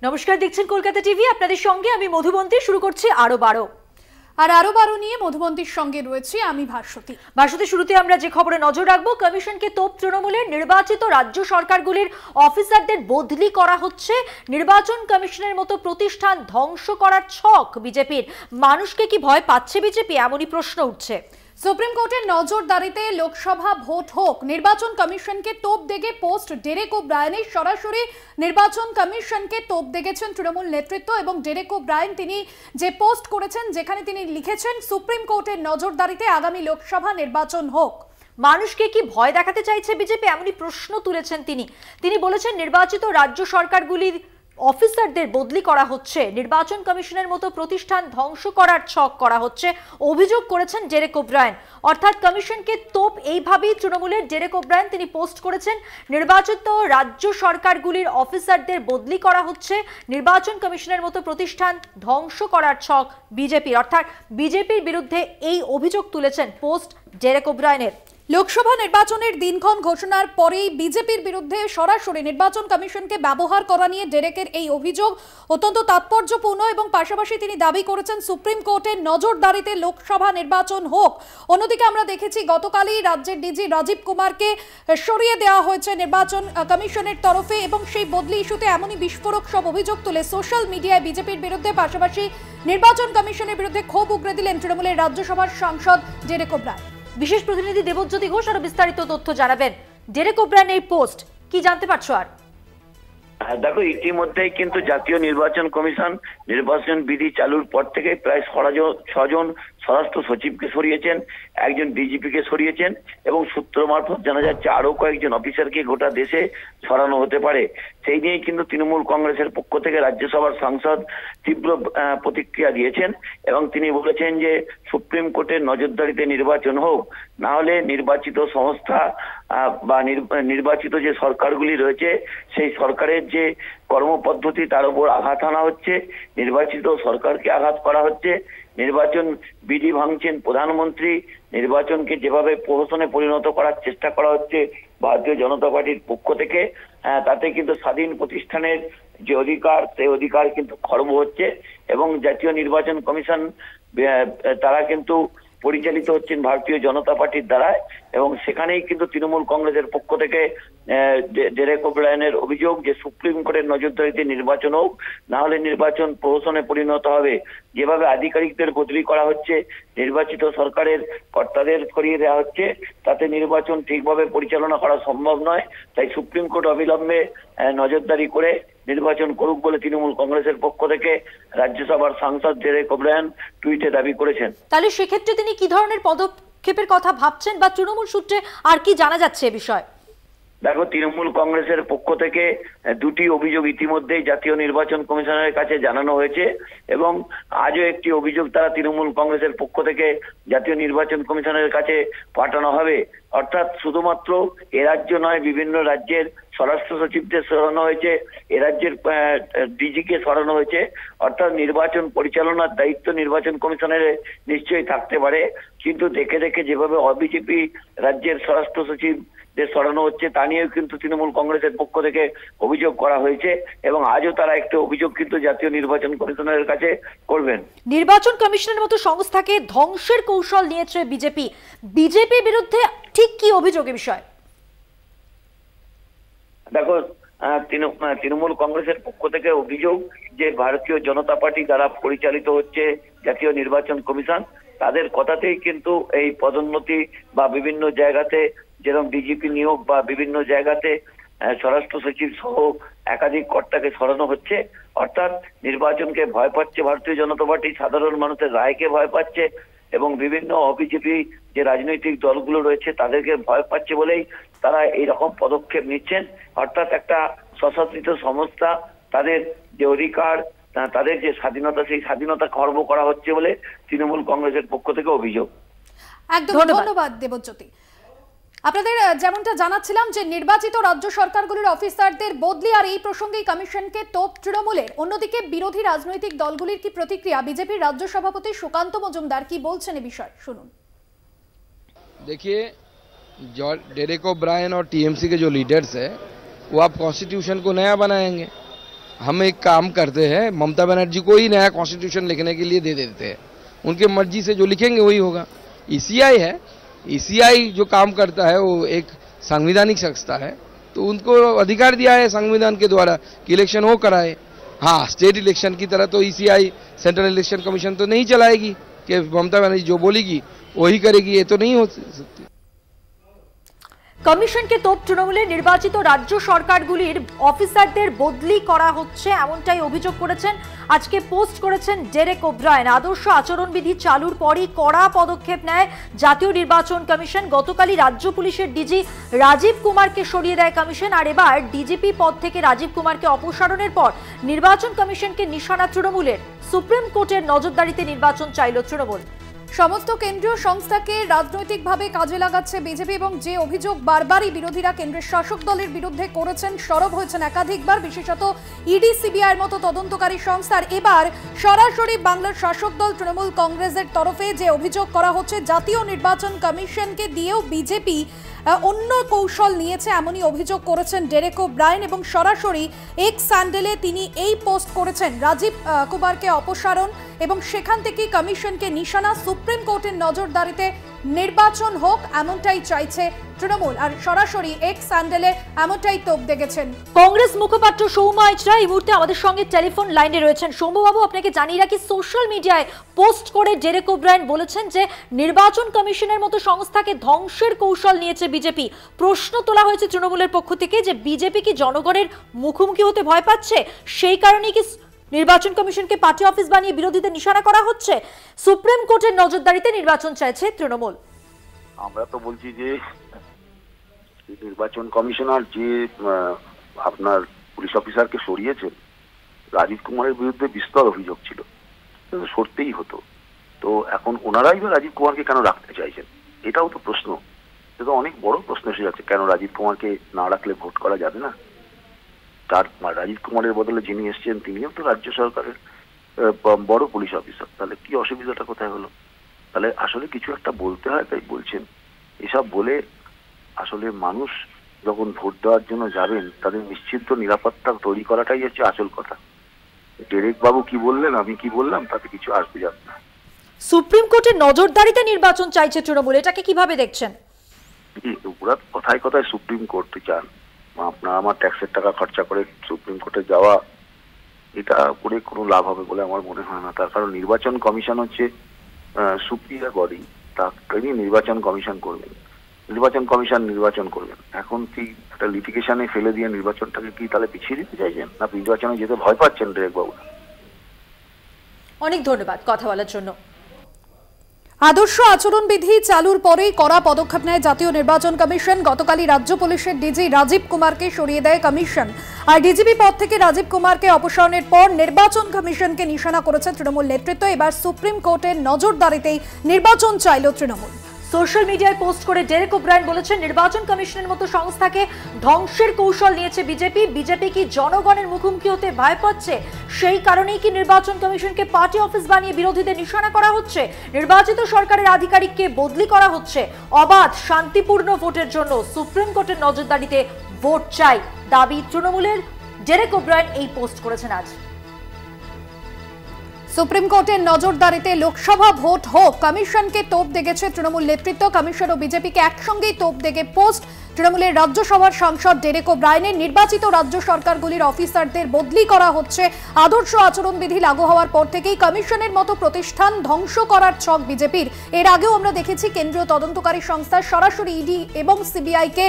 নমস্কার, দেখছেন কলকাতা টিভি। আপনাদের সঙ্গে আমি মধুবন্তী। শুরু করছি আরো বারো নিয়ে মধুবন্তীর সঙ্গে রয়েছে আমি ভাস্বতী। শুরুতে আমরা যে খবরে নজর রাখবো, কমিশনকে তোপ তৃণমূলের। নির্বাচিত রাজ্য সরকারগুলির অফিসারদের বদলি করা হচ্ছে। নির্বাচন কমিশনের মতো প্রতিষ্ঠান ধ্বংস করার ছক বিজেপির। মানুষকে কি ভয় পাচ্ছে বিজেপি, এমনই প্রশ্ন উঠছে। সুপ্রিম কোর্টের নজরদারিতে লোকসভা ভোট হোক, নির্বাচন কমিশনকে তোপ দেগে পোস্ট ডেরেক ওব্রায়েনের। সরাসরি নির্বাচন কমিশনকে তোপ দেগেছেন তৃণমূল নেতৃত্ব এবং ডেরেক ওব্রায়েন তিনি যে পোস্ট করেছেন, যেখানে তিনি লিখেছেন সুপ্রিম কোর্টের নজরদারিতে আগামী লোকসভা নির্বাচন হোক। মানুষকে কি ভয় দেখাতে চাইছে বিজেপি, এমনই প্রশ্ন তুলেছেন তিনি বলেছেন নির্বাচিত রাজ্য সরকারগুলির অফিসারদের বদলি করা হচ্ছে, নির্বাচন কমিশনের মতো প্রতিষ্ঠান ধ্বংস করার ছক করা হচ্ছে, অভিযোগ করেছেন ডেরেক ওব্রায়েন। অর্থাৎ কমিশনকে তোপ এইভাবেই তৃণমূলের ডেরেক ওব্রায়েন তিনি পোস্ট করেছেন, নির্বাচিত রাজ্য সরকারগুলির অফিসারদের বদলি করা হচ্ছে, নির্বাচন কমিশনের মতো প্রতিষ্ঠান ধ্বংস করার ছক বিজেপির। অর্থাৎ বিজেপির বিরুদ্ধে এই অভিযোগ তুলেছেন পোস্ট ডেরেক ওব্রায়েনের। লোকসভা নির্বাচনের দিনক্ষণ ঘোষণার পরেই বিজেপির বিরুদ্ধে সরাসরি নির্বাচন কমিশনকে ব্যবহার করা নিয়ে ডেরেকের এই অভিযোগ অত্যন্ত তাৎপর্যপূর্ণ এবং পাশাপাশি তিনি দাবি করেছেন সুপ্রিম কোর্টের নজরদারিতে লোকসভা নির্বাচন হোক। অন্যদিকে আমরা দেখেছি গতকালই রাজ্যের ডিজি রাজীব কুমারকে সরিয়ে দেওয়া হয়েছে নির্বাচন কমিশনের তরফে এবং সেই বদলি ইস্যুতে এমনই বিস্ফোরক সব অভিযোগ তুলে সোশ্যাল মিডিয়ায় বিজেপির বিরুদ্ধে, পাশাপাশি নির্বাচন কমিশনের বিরুদ্ধে ক্ষোভ উগরে দিলেন তৃণমূলের রাজ্যসভার সাংসদ ডেরেক ওব্রায়েন। বিশেষ প্রতিনিধি দেবজ্যোতি ঘোষ আরো বিস্তারিত তথ্য জানাবেন। ডেরেক ওব্রায়েন এই পোস্ট কি জানতে পারছো? আর দেখো, ইতিমধ্যেই কিন্তু জাতীয় নির্বাচন কমিশন নির্বাচন বিধি চালুর পর থেকে প্রায় 6 জন স্বরাষ্ট্র সচিবকে সরিয়েছেন, একজন ডিজিপিকে সরিয়েছেন এবং সূত্র মারফত জানা যাচ্ছে আরো কয়েকজন অফিসারকে গোটা দেশে সরানো হতে পারে। সেই নিয়েই কিন্তু তৃণমূল কংগ্রেসের পক্ষ থেকে রাজ্যসভার সাংসদ তীব্র প্রতিক্রিয়া দিয়েছেন এবং তিনি বলেছেন যে সুপ্রিম কোর্টের নজরদারিতে নির্বাচন হোক, না হলে নির্বাচিত সংস্থা বা নির্বাচিত যে সরকারগুলি রয়েছে সেই সরকারের যে কর্মপদ্ধতি তার উপর আঘাত আনা হচ্ছে, নির্বাচিত সরকারকে আঘাত করা হচ্ছে, নির্বাচন বিধি ভাঙছেন প্রধানমন্ত্রী, নির্বাচনকে যেভাবে প্রহসনে পরিণত করার চেষ্টা করা হচ্ছে ভারতীয় জনতা পার্টির পক্ষ থেকে, তাতে কিন্তু স্বাধীন প্রতিষ্ঠানের যে অধিকার সেই অধিকার কিন্তু খর্ব হচ্ছে এবং জাতীয় নির্বাচন কমিশন তারা কিন্তু পরিচালিত হচ্ছেন ভারতীয় জনতা পার্টির দ্বারা এবং সেখানেই কিন্তু তৃণমূল কংগ্রেসের পক্ষ থেকে ডেরেক ওব্রায়েনের অভিযোগ যে সুপ্রিম কোর্টের নজরদারিতে নির্বাচন হোক, না হলে নির্বাচন প্রহসনে পরিণত হবে। যেভাবে আধিকারিকদের বদলি করা হচ্ছে, নির্বাচিত সরকারের কর্তাদের সরিয়ে দেওয়া হচ্ছে, তাতে নির্বাচন ঠিকভাবে পরিচালনা করা সম্ভব নয়। তাই সুপ্রিম কোর্ট অবিলম্বে নজরদারি করে নির্বাচন করুক বলে তৃণমূল কংগ্রেসের পক্ষ থেকে রাজ্যসভার সাংসদ ডেরেক ওব্রায়েন টুইটে দাবি করেছেন। তাহলে সেক্ষেত্রে তিনি কি ধরনের পদক্ষেপের কথা ভাবছেন বা তৃণমূল সূত্রে আর কি জানা যাচ্ছে এ বিষয়ে? দেখো, তৃণমূল কংগ্রেসের পক্ষ থেকে 2টি অভিযোগ ইতিমধ্যেই জাতীয় নির্বাচন কমিশনের কাছে জানানো হয়েছে এবং আজও একটি অভিযোগ তারা তৃণমূল কংগ্রেসের পক্ষ থেকে জাতীয় নির্বাচন কমিশনের কাছে পাঠানো হবে। অর্থাৎ শুধুমাত্র এ রাজ্য নয়, বিভিন্ন রাজ্যের স্বরাষ্ট্র সচিবদের সরানো হয়েছে, এ রাজ্যের ডিজিকে সরানো হয়েছে। অর্থাৎ নির্বাচন পরিচালনার দায়িত্ব নির্বাচন কমিশনের নিশ্চয়ই থাকতে পারে, কিন্তু দেখে দেখে যেভাবে অবিজেপি রাজ্যের স্বরাষ্ট্র সচিব সরানো হচ্ছে তা নিয়েও কিন্তু তৃণমূল কংগ্রেসের পক্ষ থেকে অভিযোগ করা হয়েছে এবং আজও তারা একটা অভিযোগ কিন্তু জাতীয় নির্বাচন কমিশনের কাছে করবেন। নির্বাচন কমিশনের মতো সংস্থাকে ধ্বংসের কৌশল নিয়েছে বিজেপির বিরুদ্ধে ঠিক কি অভিযোগ এ বিষয়ে? দেখো, তৃণমূল কংগ্রেসের পক্ষ থেকে অভিযোগ যে ভারতীয় জনতা পার্টি দ্বারা পরিচালিত হচ্ছে জাতীয় নির্বাচন কমিশন, তাদের কথাতেই কিন্তু এই পদোন্নতি বা বিভিন্ন জায়গাতে যেরকম ডিজিপি নিয়োগ বা বিভিন্ন জায়গাতে স্বরাষ্ট্র সচিব সহ একাধিক কর্তাকে সরানো হচ্ছে। অর্থাৎ নির্বাচনকে ভয় পাচ্ছে ভারতীয় জনতা পার্টি, সাধারণ মানুষের রায়কে ভয় পাচ্ছে এবং বিভিন্ন অবিজেপি যে রাজনৈতিক দলগুলো রয়েছে তাদেরকে ভয় পাচ্ছে বলেই তারা এইরকম পদক্ষেপ নিচ্ছেন। অর্থাৎ একটা স্বশাসিত সংস্থা, তাদের যে অধিকার, তাদের যে স্বাধীনতা, সেই স্বাধীনতা খর্ব করা হচ্ছে বলে তৃণমূল কংগ্রেসের পক্ষ থেকে অভিযোগ। একদম ধন্যবাদ দেবজ্যোতি। আপনাদের যেমনটা জানাচ্ছিলাম যে নির্বাচিত রাজ্য সরকারগুলির অফিসারদের বদলি আর এই প্রসঙ্গেই কমিশনকে তোপ তৃণমূলের। অন্যদিকে বিরোধী রাজনৈতিক দলগুলির কি প্রতিক্রিয়া? বিজেপির রাজ্য সভাপতি সুকান্ত মজুমদার কি বলছেন এই বিষয়ে শুনুন। देखिए, जो डेरेक ओब्रायन और टीएमसी के जो लीडर्स है वो आप कॉन्स्टिट्यूशन को नया बनाएंगे, हम एक काम करते हैं, ममता बनर्जी को ही नया कॉन्स्टिट्यूशन लिखने के लिए दे देते हैं, उनके मर्जी से जो लिखेंगे वही होगा। ईसीआई है, ईसीआई जो काम करता है वो एक संवैधानिक संस्था है, तो उनको अधिकार दिया है संविधान के द्वारा कि इलेक्शन हो कराए। हाँ, स्टेट इलेक्शन की तरह तो ईसीआई सेंट्रल इलेक्शन कमीशन तो नहीं चलाएगी कि ममता बनर्जी जो बोलेगी वही करेगी, ये तो नहीं हो सकती। কমিশনকে তোপ তৃণমূলের নির্বাচিত রাজ্য সরকারগুলির অফিসারদের বদলি করা হচ্ছে এমনটাই অভিযোগ করেছেন। আজকে পোস্ট করেছেন ডেরেক ওব্রায়েন। আদর্শ আচরণবিধি চালুর পরই কড়া পদক্ষেপ নেয় জাতীয় নির্বাচন কমিশন। গতকালই রাজ্য পুলিশের ডিজি রাজীব কুমারকে সরিয়ে দেয় কমিশন, আর এবার ডিজিপি পদ থেকে রাজীব কুমারকে অপসারণের পর নির্বাচন কমিশনকে নিশানা তৃণমূলের। সুপ্রিম কোর্টের নজরদারিতে নির্বাচন চাইল তৃণমূল। সমস্ত কেন্দ্রীয় সংস্থাকে রাজনৈতিকভাবে কাজে লাগাচ্ছে বিজেপি এবং যে অভিযোগ বারবারই বিরোধীরা কেন্দ্রের শাসক দলের বিরুদ্ধে করেছেন, সরব হয়েছেন একাধিকবার, বিশেষত ইডি সিবিআইয়ের মতো তদন্তকারী সংস্থার। এবার সরাসরি বাংলার শাসক দল তৃণমূল কংগ্রেসের তরফে যে অভিযোগ করা হচ্ছে জাতীয় নির্বাচন কমিশনকে দিয়েও বিজেপি অন্য কৌশল নিয়েছে, এমনই অভিযোগ করেছেন ডেরেক ওব্রায়েন এবং সরাসরি এক্স স্যান্ডেলে তিনি এই পোস্ট করেছেন রাজীব কুমারকে অপসারণ এবং সেখান থেকে কমিশনকে নিশানা। সুপ্রিম কোর্টের নজরদারিতে নির্বাচন হোক এমনটাই চাইছে তৃণমূল, আর সরাসরি এক্স স্যান্ডেলে এমনটাই তোপ দেখেছেন কংগ্রেস মুখপাত্র সৌম্য আইচরা এই মুহূর্তে আমাদের সঙ্গে টেলিফোন লাইনে রয়েছেন। সৌম্যবাবু, আপনাকে জানিয়ে রাখি, সোশ্যাল মিডিয়ায় পোস্ট করে ডেরেক ওব্রায়েন বলেছেন যে নির্বাচন কমিশনের মতো সংস্থাকে ধ্বংসের কৌশল নিয়েছে বিজেপি। প্রশ্ন তোলা হয়েছে তৃণমূলের পক্ষ থেকে যে বিজেপি কি জনগণের মুখোমুখি হতে ভয় পাচ্ছে, সেই কারণেই কি নির্বাচন কমিশনকে পার্টি অফিস বানিয়ে বিরোধীদের নিশানা করা হচ্ছে? সুপ্রিম কোর্টের নজরদারিতে নির্বাচন চাইছে তৃণমূল। আমরা তো বলছি যে নির্বাচন কমিশনার যে আপনার পুলিশ অফিসারকে সরিয়েছেন, রাজীব কুমারের বিরুদ্ধে বিস্তর অভিযোগ ছিল, সরতেই হতো। তো এখন ওনারাই বা রাজীব কুমারকে কেন রাখতে চাইছেন, এটাও তো প্রশ্ন। এটা অনেক বড় প্রশ্ন এসে যাচ্ছে, কেন রাজীব কুমারকে না রাখলে ভোট করা যাবে না? তার রাজীব কুমারের বদলে যিনি এসছেন তিনিও তো রাজ্য সরকারের বড় পুলিশ অফিসার, তাহলে কি অসুবিধাটা কোথায় হলো? তাহলে আসলে কিছু একটা বলতে হয় তাই বলছেন। এসব বলে আসলে মানুষ যখন ভোট দেওয়ার জন্য যাবেন তাদের নিশ্চিত নিরাপত্তা তৈরি করাটাই হচ্ছে আসল কথা। ডেরেক বাবু কি বললেন, আমি কি বললাম, তাতে কিছু আসবে যাবে না। সুপ্রিম কোর্টের নজরদারিতে নির্বাচন চাইছে তৃণমূল, এটাকে কিভাবে দেখছেন? ওরা কথায় কথায় সুপ্রিম কোর্ট চান, আপনার আমার ট্যাক্সের টাকা খরচা করে সুপ্রিম কোর্টে যাওয়া, এটা করে কোনো লাভ হবে বলে আমার মনে হয় না। তার কারণ নির্বাচন কমিশন হচ্ছে সুপ্রিয়ার বডি, তাকে নির্বাচন কমিশন করবেন, নির্বাচন কমিশন নির্বাচন করবেন। এখন কি একটা লিটিগেশনে ফেলে দিয়ে নির্বাচনটাকে কি তাহলে পিছিয়ে দিতে চাইছেন, না নির্বাচনে যেতে ভয় পাচ্ছেন ডেরেক বাবু? অনেক ধন্যবাদ কথা বলার জন্য। আদর্শ আচরণবিধি চালুর পরেই কড়া পদক্ষেপ নেয় জাতীয় নির্বাচন কমিশন। গতকালই রাজ্য পুলিশের ডিজি রাজীব কুমারকে সরিয়ে দেয় কমিশন, আর ডিজিপি পদ থেকে রাজীব কুমারকে অপসারণের পর নির্বাচন কমিশনকে নিশানা করেছে তৃণমূল নেতৃত্ব। এবার সুপ্রিম কোর্টের নজরদারিতেই নির্বাচন চাইল তৃণমূল। সোশ্যাল মিডিয়ায় পোস্ট করে ডেরেক ওব্রায়েন বলেছেন নির্বাচন কমিশনের মতো সংস্থাকে ধ্বংসের কৌশল নিয়েছে বিজেপি। বিজেপি কি জনগণের মুখোমুখি হতে ভয় পাচ্ছে, সেই কারণেই কি নির্বাচন কমিশনকে পার্টি অফিস বানিয়ে বিরোধীদের নিশানা করা হচ্ছে? নির্বাচিত সরকারের আধিকারিককে বদলি করা হচ্ছে। অবাধ শান্তিপূর্ণ ভোটের জন্য সুপ্রিম কোর্টের নজরদারিতে ভোট চাই দাবি তৃণমূলের। ডেরেক ওব্রায়েন এই পোস্ট করেছেন আজ। সুপ্রিম কোর্টের নজরদারিতে লোকসভা ভোট হোক, কমিশনকে তোপ দেখেছে তৃণমূল নেতৃত্ব। কমিশন ও বিজেপিকে একসঙ্গেই তোপ দেখে পোস্ট তৃণমূলের রাজ্যসভার সাংসদ ডেরেক ওব্রায়েনের। নির্বাচিত রাজ্য সরকারগুলির অফিসারদের বদলি করা হচ্ছে। আদর্শ আচরণবিধি লাগু হওয়ার পর থেকেই কমিশনের মতো প্রতিষ্ঠান ধ্বংস করার ছক বিজেপির। এর আগেও আমরা দেখেছি কেন্দ্রীয় তদন্তকারী সংস্থা সরাসরি ইডি এবং সিবিআইকে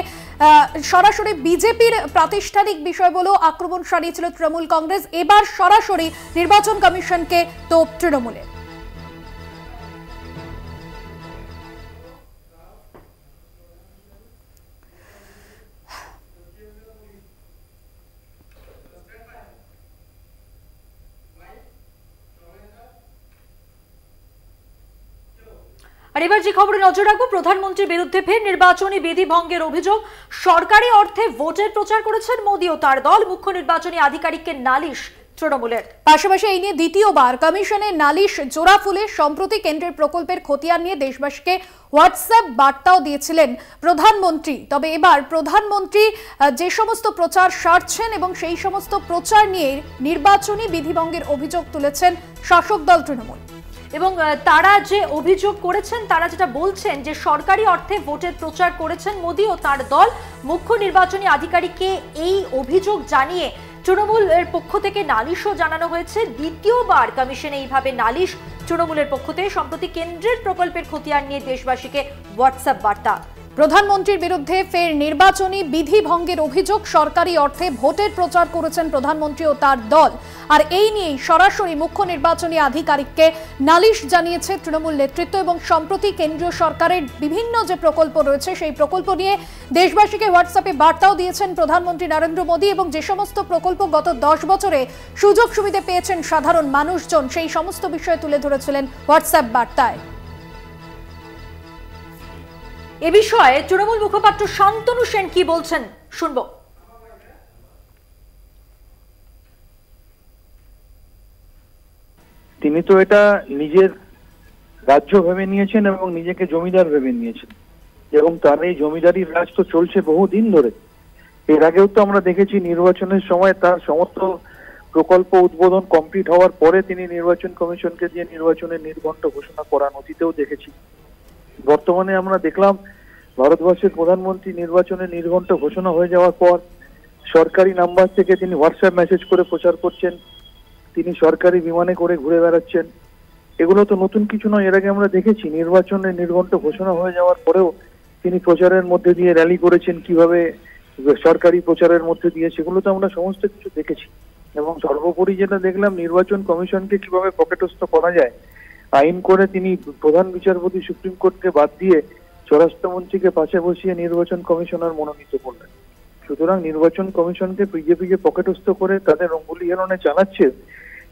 সরাসরি বিজেপির প্রাতিষ্ঠানিক বিষয় বলেও আক্রমণ সারিয়েছিল তৃণমূল কংগ্রেস। এবার সরাসরি নির্বাচন কমিশনকে তোপ তৃণমূলের। আর এবার যে খবরে নজর রাখবো, প্রধানমন্ত্রীর বিরুদ্ধে ফের নির্বাচনী বিধি ভঙ্গের অভিযোগ। সরকারি অর্থে ভোটের প্রচার করেছেন মোদী ও তার দল। মুখ্য নির্বাচনী আধিকারিককে নালিশ তৃণমূলের। পাশাপাশি এই নিয়ে দ্বিতীয়বার কমিশনের নালিশ জোড়া ফুলে সম্প্রতি কেন্দ্রের প্রকল্পের খতিয়ান নিয়ে দেশবাসীকে হোয়াটসঅ্যাপ বার্তাও দিয়েছিলেন প্রধানমন্ত্রী। তবে এবার প্রধানমন্ত্রী যে সমস্ত প্রচার সারছেন এবং সেই সমস্ত প্রচার নিয়ে নির্বাচনী বিধিভঙ্গের অভিযোগ তুলেছেন শাসক দল তৃণমূল। এবং তারা যে অভিযোগ করেছেন, তারা যেটা বলছেন যে সরকারি অর্থে ভোটের প্রচার করেছেন মোদী ও তার দল। মুখ্য নির্বাচনী আধিকারিককে এই অভিযোগ জানিয়ে তৃণমূলের পক্ষ থেকে নালিশও জানানো হয়েছে। দ্বিতীয়বার কমিশনে এইভাবে নালিশ তৃণমূলের পক্ষ থেকে। সম্প্রতি কেন্দ্রের প্রকল্পের খতিয়ান নিয়ে দেশবাসীকে হোয়াটসঅ্যাপ বার্তা। প্রধানমন্ত্রীর বিরুদ্ধে ফের নির্বাচনী বিধি ভঙ্গের অভিযোগ। সরকারি অর্থে ভোটের প্রচার করেছেন প্রধানমন্ত্রী ও তার দল। আর এই নিয়েই সরাসরি মুখ্য নির্বাচনী আধিকারিককে নালিশ জানিয়েছে তৃণমূল নেতৃত্ব। এবং সম্প্রতি কেন্দ্রীয় সরকারের বিভিন্ন যে প্রকল্প রয়েছে সেই প্রকল্প নিয়ে দেশবাসীকে হোয়াটসঅ্যাপে বার্তাও দিয়েছেন প্রধানমন্ত্রী নরেন্দ্র মোদী। এবং যে সমস্ত প্রকল্প গত 10 বছরে সুযোগ সুবিধা পেয়েছেন সাধারণ মানুষজন, সেই সমস্ত বিষয় তুলে ধরেছিলেন হোয়াটসঅ্যাপ বার্তায়। এ বিষয়ে তৃণমূল মুখপাত্র শান্তনু সেন কি বলছেন শুনবো। তিনি তো এটা নিজের রাজ্য ভেবে নিয়েছেন এবং নিজেকে জমিদার ভেবে নিয়েছেন, এবং তার এই জমিদারির রাজ তো চলছে বহুদিন ধরে। এর আগেও তো আমরা দেখেছি নির্বাচনের সময় তার সমস্ত প্রকল্প উদ্বোধন কমপ্লিট হওয়ার পরে তিনি নির্বাচন কমিশনকে দিয়ে নির্বাচনের নির্ঘণ্ট ঘোষণা করান, অতীতেও দেখেছি। বর্তমানে আমরা দেখলাম ভারতবর্ষের প্রধানমন্ত্রী নির্বাচনের নির্ঘণ্ট ঘোষণা হয়ে যাওয়ার পর সরকারি নাম্বার থেকে তিনি হোয়াটসঅ্যাপ মেসেজ করে প্রচার করছেন, তিনি সরকারি বিমানে করে ঘুরে বেড়াচ্ছেন। এগুলো তো নতুন কিছু নয়, এর আগে আমরা দেখেছি নির্বাচনের নির্ঘণ্ট ঘোষণা হয়ে যাওয়ার পরেও তিনি প্রচারের মধ্যে দিয়ে র্যালি করেছেন, কিভাবে সরকারি প্রচারের মধ্যে দিয়ে, সেগুলো তো আমরা সমস্ত কিছু দেখেছি। এবং সর্বোপরি যেটা দেখলাম, নির্বাচন কমিশনকে কিভাবে পকেটস্থ করা যায় আইন করে তিনি প্রধান বিচারপতি সুপ্রিম কোর্টকে বাদ দিয়ে স্বরাষ্ট্রমন্ত্রীকে পাশে বসিয়ে নির্বাচন কমিশনার মনোনীত করলেন। সুতরাং নির্বাচন কমিশনকে বিজেপিকে পকেটস্থ করে তাদের অঙ্গুলি হেলনে চালাচ্ছে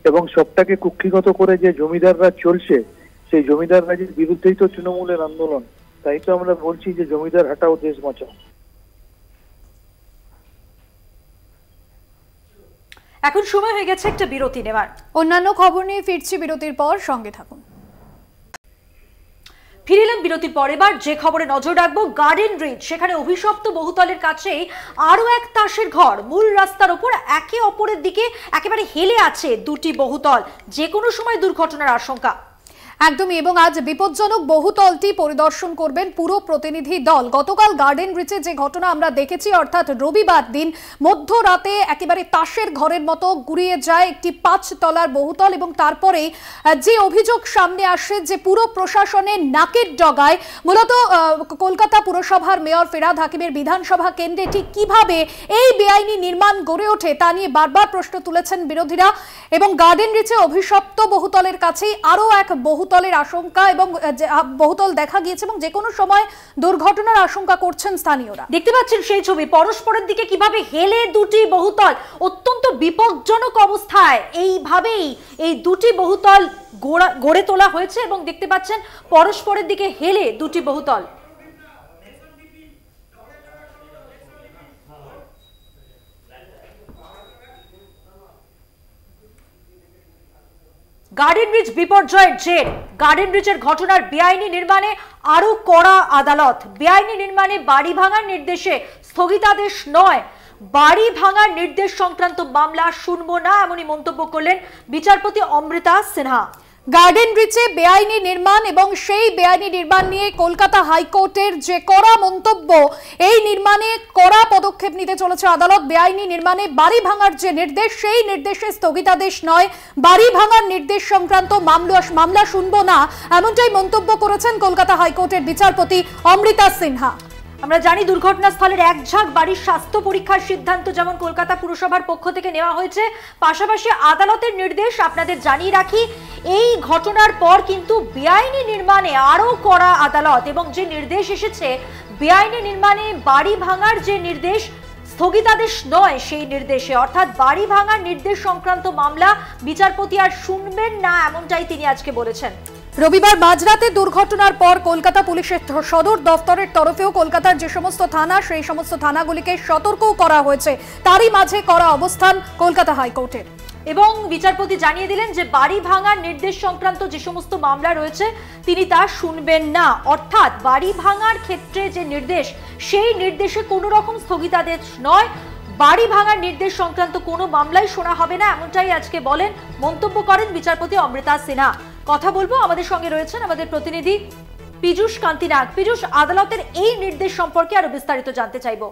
এবং সবটাকে কুক্ষিগত করে যে জমিদার রাজ চলছে, সেই জমিদার রাজের বিরুদ্ধেই তো তৃণমূলের আন্দোলন। তাই তো আমরা বলছি যে জমিদার হাটাও দেশ বাঁচাও। এখন সময় হয়ে গেছে একটা বিরতি নেওয়ার। অন্যান্য খবর নিয়ে ফিরছি বিরতির পর, সঙ্গে থাকুন। ফিরিলাম বিরতির পর। এবার যে খবরে নজর রাখবো, গার্ডেন রিচ, সেখানে অভিশপ্ত বহুতলের কাছেই আরো এক তাসের ঘর। মূল রাস্তার ওপর একে অপরের দিকে একেবারে হেলে আছে দুটি বহুতল, যে কোনো সময় দুর্ঘটনার আশঙ্কা। একদমই। এবং আজ বিপজ্জনক বহুতলটি পরিদর্শন করবেন পুরো প্রতিনিধি দল। গতকাল গার্ডেন রিচে যে ঘটনা আমরা দেখেছি, অর্থাৎ রবিবার দিন মধ্যরাতে একেবারে তাসের ঘরের মতো গুড়িয়ে যায় একটি 5 তলার বহুতল। এবং তারপরেই যে অভিযোগ সামনে আসে যে পুরো প্রশাসনের নাকের ডগায় মূলত কলকাতা পুরসভার মেয়র ফিরহাদ হাকিমের বিধানসভা কেন্দ্রে ঠিক কিভাবে এই বেআইনি নির্মাণ গড়ে ওঠে তা নিয়ে বারবার প্রশ্ন তুলেছেন বিরোধীরা। এবং গার্ডেন রিচে অভিশপ্ত বহুতলের কাছেই আরো এক বহুতলের আশঙ্কা এবং বহুতল দেখা গিয়েছে এবং যে কোনো সময় দুর্ঘটনার আশঙ্কা করছেন স্থানীয়রা। দেখতে পাচ্ছেন সেই ছবি, পরস্পরের দিকে কিভাবে হেলে দুটি বহুতল, অত্যন্ত বিপজ্জনক অবস্থায় এইভাবেই এই দুটি বহুতল গড়ে তোলা হয়েছে। এবং দেখতে পাচ্ছেন পরস্পরের দিকে হেলে দুটি বহুতল। গার্ডেন রিচ বিপর্যয়ের জের। গার্ডেন রিচের ঘটনার বেআইনি নির্মাণে আরো কড়া আদালত। বেআইনি নির্মাণে বাড়ি ভাঙার নির্দেশে স্থগিতাদেশ নয়, বাড়ি ভাঙার নির্দেশ সংক্রান্ত মামলা শুনবো না, এমনই মন্তব্য করলেন বিচারপতি অমৃতা সিনহা। গার্ডেন রিচে বেআইনি নির্মাণ এবং সেই বেআইনি নির্মাণ নিয়ে কলকাতা হাইকোর্টের যে কড়া মন্তব্য, এই নির্মাণে কড়া পদক্ষেপ নিতে চলেছে আদালত। বেআইনি নির্মাণে বাড়ি ভাঙার যে নির্দেশ, সেই নির্দেশে স্থগিতাদেশ নয়, বাড়ি ভাঙার নির্দেশ সংক্রান্ত মামলা শুনবো না, এমনটাই মন্তব্য করেছেন কলকাতা হাইকোর্টের বিচারপতি অমৃতা সিনহা। আমরা জানি দুর্ঘটনাস্থলের এক ঝাঁক বাড়ির স্বাস্থ্য পরীক্ষার সিদ্ধান্ত যেমন কলকাতা পুরসভার পক্ষ থেকে নেওয়া হয়েছে, পাশাপাশি আদালতের নির্দেশ আপনাদের জানিয়ে রাখি, এই ঘটনার পর কিন্তু বেআইনি নির্মাণে আরো কড়া আদালত। এবং যে নির্দেশ এসেছে বেআইনি নির্মাণে বাড়ি ভাঙার যে নির্দেশ, স্থগিতাদেশ নয় সেই নির্দেশে, অর্থাৎ বাড়ি ভাঙার নির্দেশ সংক্রান্ত মামলা বিচারপতি আর শুনবেন না, এমনটাই তিনি আজকে বলেছেন। রবিবার মাঝরাতে দুর্ঘটনার পর কলকাতা পুলিশের সদর দফতরের তরফেও কলকাতার যে সমস্ত থানা, সেই সমস্ত থানাগুলিকে সতর্কও করা হয়েছে। তারই মাঝে করা অবস্থান কলকাতা হাইকোর্টের। এবং বিচারপতি জানিয়ে দিলেন যে বাড়ি ভাঙার নির্দেশ সংক্রান্ত যে সমস্ত মামলা রয়েছে তিনি তা শুনবেন না। অর্থাৎ বাড়ি ভাঙার ক্ষেত্রে যে নির্দেশ, সেই নির্দেশে কোনো রকম স্থগিতাদেশ নয়, বাড়ি ভাঙার নির্দেশ সংক্রান্ত কোনো মামলাই শোনা হবে না, এমনটাই আজকে বলেন, মন্তব্য করেন বিচারপতি অমৃতা সিনহা। কথা বলবো, আমাদের সঙ্গে রয়েছেন আমাদের প্রতিনিধি পীযূষ কান্তি নাগ। পীযূষ, আদালতের এই নির্দেশ সম্পর্কে আরো বিস্তারিত জানতে চাইবো।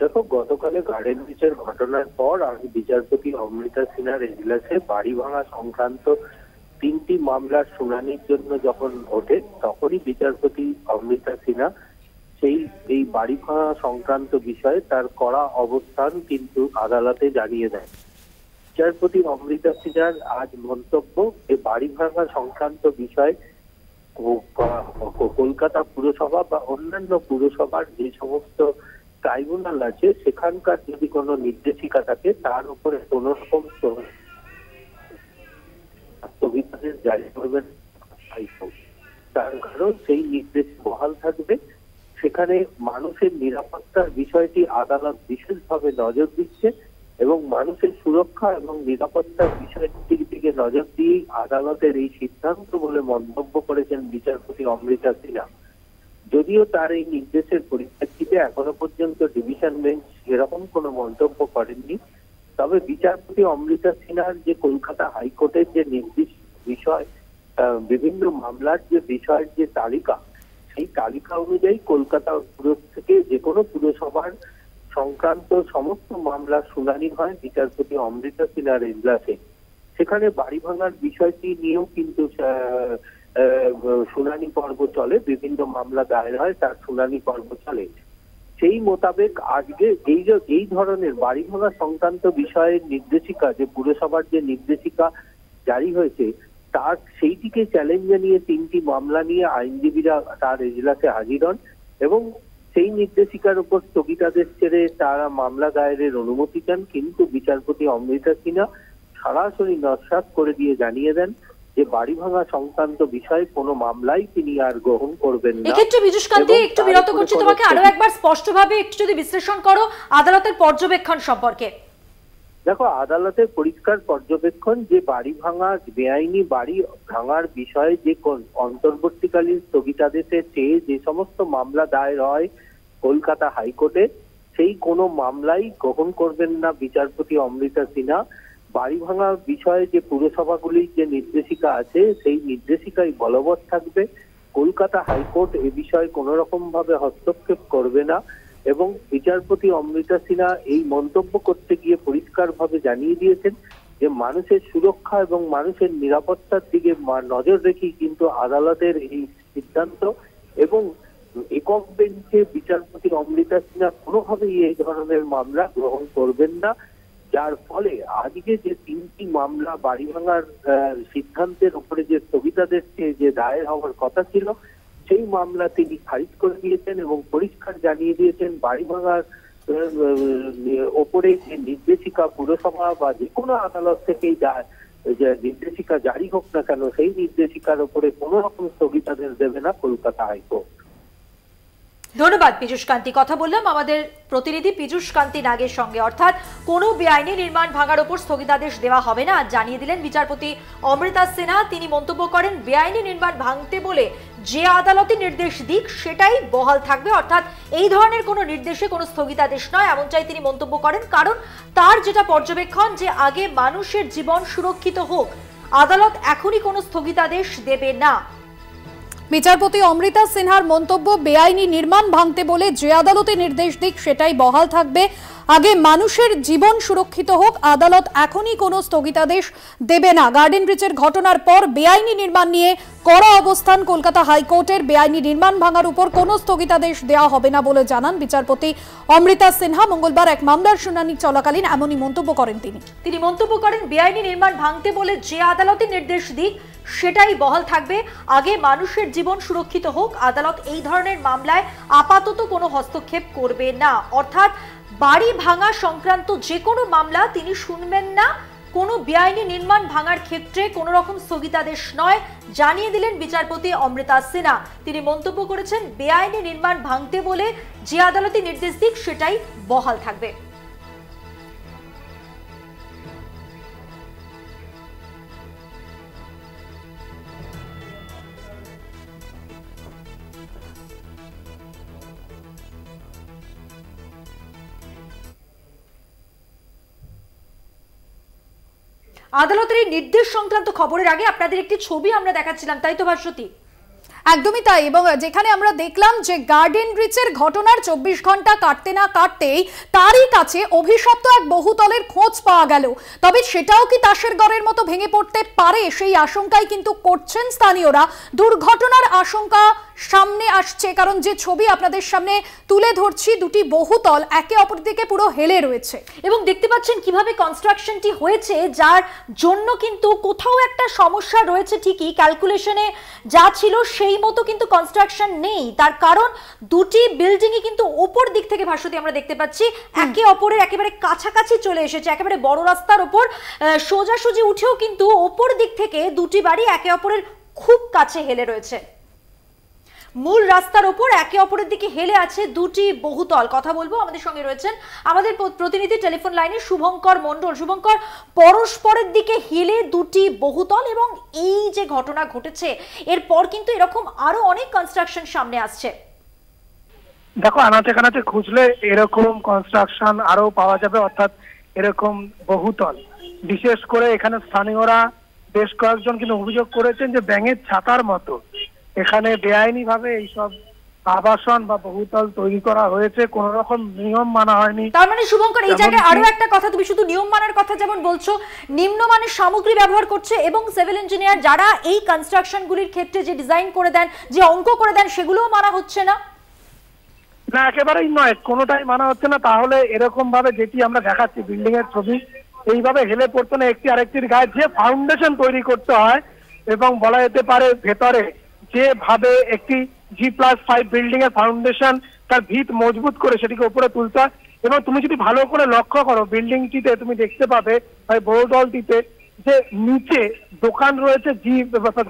দেখো, গতকালে গার্ডেন ব্রিচের ঘটনার পর আমি বিচারপতি অমৃতা সিনহার এজলাসে বাড়ি ভাঙা সংক্রান্ত 3টি মামলার শুনানির জন্য যখন ওঠে, তখনই বিচারপতি অমৃতা সিনহা এই বাড়ি ভাঙা সংক্রান্ত বিষয়ে তার কড়া অবস্থান কিন্তু আদালতে জানিয়ে দেয়। বিচারপতি অমৃতা সিনহার আজ মন্তব্য, এই বাড়ি ভাঙা সংক্রান্ত বিষয় কলকাতা পুরসভা বা অন্যান্য পুরসভার যে সমস্ত ট্রাইব্যুনাল আছে সেখানকার যদি কোনো নির্দেশিকা থাকে তার উপরে কোনো রকম স্থগিতাদেশ জারি করবেন। তার কারণ সেই নির্দেশ বহাল থাকবে। সেখানে মানুষের নিরাপত্তার বিষয়টি আদালত বিশেষভাবে নজর দিচ্ছে এবং মানুষের সুরক্ষা এবং নিরাপত্তার বিষয়টির দিকে নজর দিয়ে আদালতের এই সিদ্ধান্ত বলে মন্তব্য করেছেন বিচারপতি অমৃতা সিনহা। যদিও তার এই নির্দেশের পরিপ্রেক্ষিতে এখনো পর্যন্ত ডিভিশন বেঞ্চ এরকম কোনো মন্তব্য করেননি, তবে বিচারপতি অমৃতা সিনহার যে কলকাতা হাইকোর্টের যে নির্দিষ্ট বিষয়, বিভিন্ন মামলার যে বিষয়ের যে তালিকা, সেই তালিকা অনুযায়ী কলকাতা পুর থেকে যে কোনো পুরসভার সংক্রান্ত সমস্ত মামলার শুনানি হয় বিচারপতি অমৃতা সিনহার এজলাসে। সেখানে বাড়ি ভাঙার বিষয়টি নিয়েও কিন্তু শুনানি পর্ব চলে, বিভিন্ন মামলা দায়ের হয়, তার শুনানি পর্ব চলে। সেই মোতাবেক আজকে এই ধরনের বাড়ি ভাঙা সংক্রান্ত বিষয়ের নির্দেশিকা, যে পুরসভার যে নির্দেশিকা জারি হয়েছে, তার সেইটিকে চ্যালেঞ্জ জানিয়ে 3টি মামলা নিয়ে আইনজীবীরা তার এজলাসে হাজির হন এবং সেই নির্দেশিকার উপর স্থগিতাদেশ ছেড়ে তারা মামলা দায়েরের অনুমতি চান। কিন্তু বিচারপতি অমৃতা সিনহা সরাসরি নস্যাৎ করে দিয়ে জানিয়ে দেন যে বাড়ি ভাঙা সংক্রান্ত বিষয়ে কোনো মামলাই তিনি আর গ্রহণ করবেন না। এক্ষেত্রে পীযূষ কান্তি, একটু বিরত করছি তোমাকে, আরো একবার স্পষ্টভাবে একটু যদি বিশ্লেষণ করো আদালতের পর্যবেক্ষণ সম্পর্কে। দেখো, আদালতের পরিষ্কার পর্যবেক্ষণ যে বাড়ি ভাঙা, বেআইনি বাড়ি ভাঙার বিষয়ে যে অন্তর্বর্তীকালীন স্থগিতাদেশে চেয়ে যে সমস্ত মামলা দায়ের হয় কলকাতা হাইকোর্টে, সেই কোনো মামলাই গ্রহণ করবেন না বিচারপতি অমৃতা সিনহা। বাড়ি ভাঙার বিষয়ে যে পুরসভাগুলির যে নির্দেশিকা আছে সেই নির্দেশিকাই বলবৎ থাকবে। কলকাতা হাইকোর্ট এ বিষয়ে কোনো রকম ভাবে হস্তক্ষেপ করবে না এবং বিচারপতি অমৃতা সিনহা এই মন্তব্য করতে গিয়ে পরিষ্কারভাবে জানিয়ে দিয়েছেন যে মানুষের সুরক্ষা এবং মানুষের নিরাপত্তার দিকে নজর রেখেই কিন্তু আদালতের এই সিদ্ধান্ত এবং একক বেঞ্চে বিচারপতি অমৃতা সিনহা কোনোভাবেই এই ধরনের মামলা গ্রহণ করবেন না, যার ফলে আজকে যে 3টি মামলা বাড়ি ভাঙার সিদ্ধান্তের উপরে যে স্থগিতাদেশ যে দায়ের হওয়ার কথা ছিল সেই মামলা তিনি খারিজ করে দিয়েছেন এবং পরিষ্কার জানিয়ে দিয়েছেন বাড়ি ভাঙার ওপরে যে নির্দেশিকা পুরসভা বা যে কোনো আদালত থেকেই যে নির্দেশিকা জারি হোক না কেন, সেই নির্দেশিকার উপরে কোনো রকম স্থগিতাদেশ দেবে না কলকাতা হাইকোর্ট। ধন্যবাদ পীযূষ কান্তি। কথা বললাম আমাদের প্রতিনিধি পীযূষ কান্তি নাগের সঙ্গে। অর্থাৎ কোনো বেআইনি নির্মাণ ভাঙার উপর স্থগিতাদেশ দেওয়া হবে না জানিয়ে দিলেন বিচারপতি অমৃতা সিনহা। তিনি মন্তব্য করেন, বেআইনি নির্মাণ ভাঙতে বলে যে আদালতে নির্দেশ দিক সেটাই বহাল থাকবে, অর্থাৎ এই ধরনের কোনো নির্দেশে কোনো স্থগিতাদেশ নয়, এমনটাই তিনি মন্তব্য করেন। কারণ তার যেটা পর্যবেক্ষণ যে আগে মানুষের জীবন সুরক্ষিত হোক, আদালত এখনই কোনো স্থগিতাদেশ দেবে না। বিচারপতি অমৃতা সিনহার মন্তব্য, বেআইনি নির্মাণ ভাঙতে বলে যে আদালতে নির্দেশ দিক সেটাই বহাল থাকবে, আগে মানুষের জীবন সুরক্ষিত হোক, আদালত এখনই কোনো স্থগিতাদেশ দেবে না। গার্ডেন ব্রিচের ঘটনার পর বেআইনি নির্মাণ নিয়ে কড়া অবস্থান কলকাতা হাইকোর্টের। বেআইনি নির্মাণ ভাঙার উপর কোনো স্থগিতাদেশ দেওয়া হবে না বলে জানান বিচারপতি অমৃতা সিনহা। মঙ্গলবার এক মামলার শুনানি চলাকালীন এমনই মন্তব্য করেন তিনি মন্তব্য করেন, বেআইনি নির্মাণ ভাঙতে বলে যে আদালতে নির্দেশ দিক সেটাই বহাল থাকবে, আগে মানুষের জীবন সুরক্ষিত হোক, আদালত এই ধরনের মামলায় আপাতত কোনো হস্তক্ষেপ করবে না। অর্থাৎ বাড়ি ভাঙা সংক্রান্ত যে কোনো মামলা তিনি শুনবেন না, কোনো বেআইনি নির্মাণ ভাঙার ক্ষেত্রে কোনো রকম স্থগিতাদেশ নয় জানিয়ে দিলেন বিচারপতি অমৃতা সিনহা। তিনি মন্তব্য করেছেন, বেআইনি নির্মাণ ভাঙতে বলে যে আদালতে নির্দেশ দিক সেটাই বহাল থাকবে। আদালতের এই নির্দেশ সংক্রান্ত খবরের আগে আপনাদের একটি ছবি আমরা দেখাচ্ছিলাম, তাই তো ভাস্বতী? একদমই তাই। এবং যেখানে আমরা দেখলাম যে গার্ডেন রিচের ঘটনার 24 ঘন্টা কাটতে না কাটতেই তারই কাছে অভিশপ্ত এক বহুতলের খোঁজ পাওয়া গেল। তবে সেটাও কি তাসের ঘরের মতো ভেঙে পড়তে পারে, সেই আশঙ্কাই কিন্তু করছেন স্থানীয়রা। দুর্ঘটনার আশঙ্কা সামনে আসছে, কারণ যে ছবি আপনাদের সামনে তুলে ধরছি, দুটি বহুতল একে অপর দিকে পুরো হেলে রয়েছে এবং দেখতে পাচ্ছেন কিভাবে কনস্ট্রাকশনটি হয়েছে, যার জন্য কিন্তু কোথাও একটা সমস্যা রয়েছে। ঠিকই ক্যালকুলেশনে যা ছিল সেই মতো কিন্তু কনস্ট্রাকশন নেই। তার কারণ দুটি বিল্ডিংই কিন্তু ওপর দিক থেকে ভাস্বতী আমরা দেখতে পাচ্ছি একে অপরের একেবারে কাছাকাছি চলে এসেছে, একেবারে বড় রাস্তার ওপর সোজাসুজি উঠেও কিন্তু ওপর দিক থেকে দুটি বাড়ি একে অপরের খুব কাছে হেলে রয়েছে। মূল রাস্তার ওপর একে অপরের দিকে হেলে আছে দুটি বহুতল। কথা বলবো, আমাদের সঙ্গে রয়েছেন আমাদের প্রতিনিধি টেলিফোন লাইনে শুভঙ্কর মণ্ডল। শুভঙ্কর, পরস্পরের দিকে হেলে দুটি বহুতল এবং এই যে ঘটনা ঘটেছে এরপর কিন্তু এরকম আরো অনেক কনস্ট্রাকশন সামনে আসছে। দেখো, আনাচে কানাচে খুঁজলে এরকম কনস্ট্রাকশন আরো পাওয়া যাবে, অর্থাৎ এরকম বহুতল। বিশেষ করে এখানে স্থানীয়রা বেশ কয়েকজন কিন্তু অভিযোগ করেছেন যে ব্যাঙের ছাতার মতো এখানে বেআইনি ভাবে এইসব আবাসন বা বহুতল তৈরি করা হয়েছে, কোন রকম নিয়ম মানা হয়নি। তার মানে শুভঙ্কর, এই জায়গায় আরো একটা কথা, তুমি শুধু নিয়ম মানার কথা যেমন বলছো, নিম্নমানের সামগ্রী ব্যবহার করছে এবং সিভিল ইঞ্জিনিয়ার যারা এই কনস্ট্রাকশন গুলির ক্ষেত্রে যে ডিজাইন করে দেন, যে অঙ্ক করে দেন, সেগুলোও মানা হচ্ছে না। না, একেবারেই নয়, কোনোটাই মানা হচ্ছে না। তাহলে এরকম ভাবে যেটি আমরা দেখাচ্ছি বিল্ডিং এর ছবি, এইভাবে হেলে পড়তো না একটি আরেকটির গায়ে। যে ফাউন্ডেশন তৈরি করতে হয় এবং বলা যেতে পারে ভেতরে যেভাবে একটি G+5 বিল্ডিং এর ফাউন্ডেশন তার ভিত মজবুত করে সেটিকে উপরে তুলতে হয়। এবং তুমি যদি ভালো করে লক্ষ্য করো বিল্ডিংটিতে, তুমি দেখতে পাবে বহুতলটিতে যে নিচে দোকান রয়েছে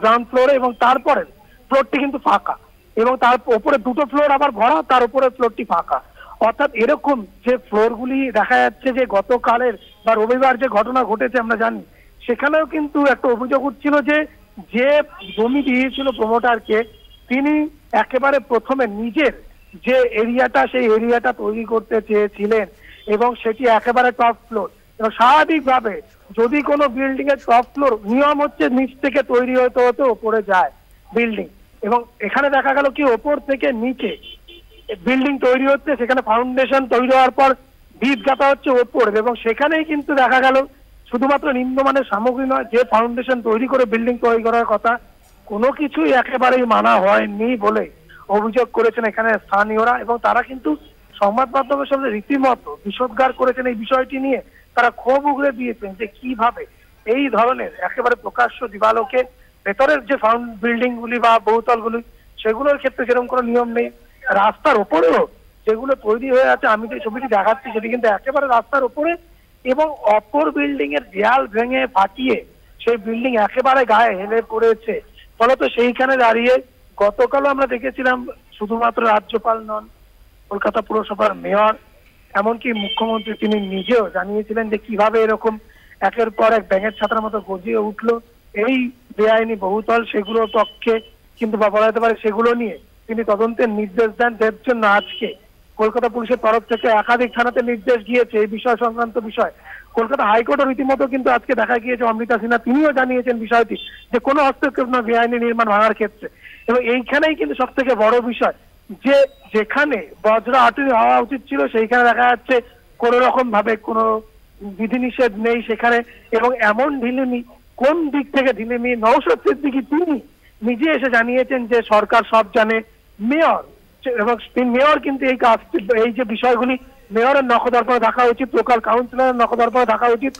গ্রাউন্ড ফ্লোরে এবং তারপরে ফ্লোরটি কিন্তু ফাঁকা এবং তার উপরে দুটো ফ্লোর আবার ভরা, তার উপরে ফ্লোরটি ফাঁকা। অর্থাৎ এরকম যে ফ্লোরগুলি দেখা যাচ্ছে যে গতকালের বা রবিবার যে ঘটনা ঘটেছে আমরা জানি, সেখানেও কিন্তু একটা অভিযোগ উঠছিল যে জমি দিয়েছিল প্রমোটারকে, তিনি একেবারে প্রথমে নিজের যে এরিয়াটা সেই এরিয়াটা তৈরি করতে চেয়েছিলেন এবং সেটি একেবারে টপ ফ্লোর। এবং স্বাভাবিকভাবে যদি কোনো বিল্ডিং এর টপ ফ্লোর নিয়ম হচ্ছে নিচ থেকে তৈরি হতে হতে ওপরে যায় বিল্ডিং, এবং এখানে দেখা গেল কি ওপর থেকে নিচে বিল্ডিং তৈরি হচ্ছে, সেখানে ফাউন্ডেশন তৈরি হওয়ার পর ভিত গাঁথা হচ্ছে ওপরে, এবং সেখানেই কিন্তু দেখা গেল শুধুমাত্র নিম্নমানের সামগ্রী নয়, যে ফাউন্ডেশন তৈরি করে বিল্ডিং তৈরি করার কথা কোনো কিছুই একেবারেই মানা হয়নি বলে অভিযোগ করেছেন এখানে স্থানীয়রা। এবং তারা কিন্তু সংবাদ মাধ্যমের সামনে রীতিমতো বিষোদ্গার করেছেন এই বিষয়টি নিয়ে। তারা ক্ষোভ উগড়ে দিয়েছেন যে কিভাবে এই ধরনের একেবারে প্রকাশ্য দিবালোকে ভেতরের যে বিল্ডিং গুলি বা বহুতলগুলি সেগুলোর ক্ষেত্রে যেরকম কোনো নিয়ম নেই, রাস্তার ওপরেও যেগুলো তৈরি হয়ে আছে, আমি যে ছবিটি দেখাচ্ছি সেটি কিন্তু একেবারে রাস্তার উপরে, এবং অপর বিল্ডিং এর দেয়াল ভেঙে ফাটিয়ে সেই বিল্ডিং একেবারে গায়ে হেলে পড়েছে। ফলত সেইখানে দাঁড়িয়ে গতকালও আমরা দেখেছিলাম শুধুমাত্র রাজ্যপাল নন, কলকাতা পুরসভার মেয়র, এমনকি মুখ্যমন্ত্রী তিনি নিজেও জানিয়েছিলেন যে কিভাবে এরকম একের পর এক ব্যাঙের ছাতার মতো গজিয়ে উঠলো এই বেআইনি বহুতল। সেগুলোর পক্ষে কিন্তু বলা যেতে পারে সেগুলো নিয়ে তিনি তদন্তের নির্দেশ দেন। এর জন্য আজকে কলকাতা পুলিশের তরফ থেকে একাধিক থানাতে নির্দেশ গিয়েছে এই বিষয় সংক্রান্ত বিষয়। কলকাতা হাইকোর্টের রীতিমতো কিন্তু আজকে দেখা গিয়েছে অমৃতা সিনহা তিনিও জানিয়েছেন বিষয়টি যে কোনো হস্তক্ষেপ না বেআইনি নির্মাণ ভাঙার ক্ষেত্রে। এবং এইখানেই কিন্তু সব থেকে বড় বিষয় যে যেখানে বজ্র আটুনি হওয়া উচিত ছিল সেইখানে দেখা যাচ্ছে কোন রকম ভাবে কোনো বিধিনিষেধ নেই সেখানে, এবং এমন ঢিলেমি, কোন দিক থেকে ঢিলেমি, নওশাদ সিদ্দিকী তিনি নিজে এসে জানিয়েছেন যে সরকার সব জানে। মেয়র এবং মেয়র কিন্তু এই যে বিষয়গুলি মেয়রের নখদর্পণে দেখা উচিত, লোকাল কাউন্সিলরের নখদর্পণে দেখা উচিত।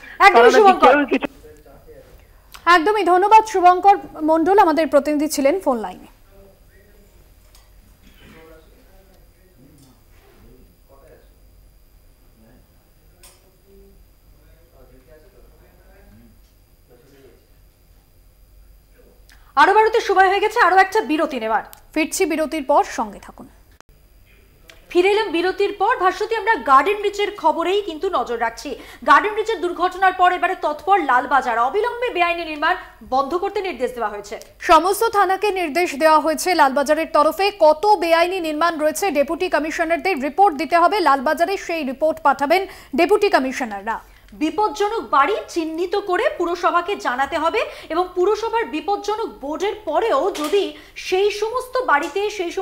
একদমই ধন্যবাদ শুভঙ্কর মণ্ডল, আমাদের প্রতিনিধি ছিলেন ফোন লাইনে। আরো বারোতে সময় হয়ে গেছে আরো একটা বিরতি নেবার। ফিরছি বিরতির পর, সঙ্গে থাকুন। ফিরে এলাম বিরতির পর। ভাস্বতী, আমরা গার্ডেন রিচের খবরেই কিন্তু নজর রাখছি। গার্ডেন রিচের দুর্ঘটনার পর এবারে তৎপর লালবাজার, অবিলম্বে বেআইনি নির্মাণ বন্ধ করতে নির্দেশ দেওয়া হয়েছে। সমস্ত থানাকে নির্দেশ দেওয়া হয়েছে লালবাজারের তরফে। কত বেআইনি নির্মাণ রয়েছে ডেপুটি কমিশনারদের রিপোর্ট দিতে হবে লালবাজারে, সেই রিপোর্ট পাঠাবেন ডেপুটি কমিশনাররা। বিপজ্জনক বাড়ি চিহ্নিত করে পুরসভাকে জানাতে হবে এবং পুরসভার বিপজ্জনক বোর্ডের পরেও যদি সেই সমস্ত বাড়িতে সেই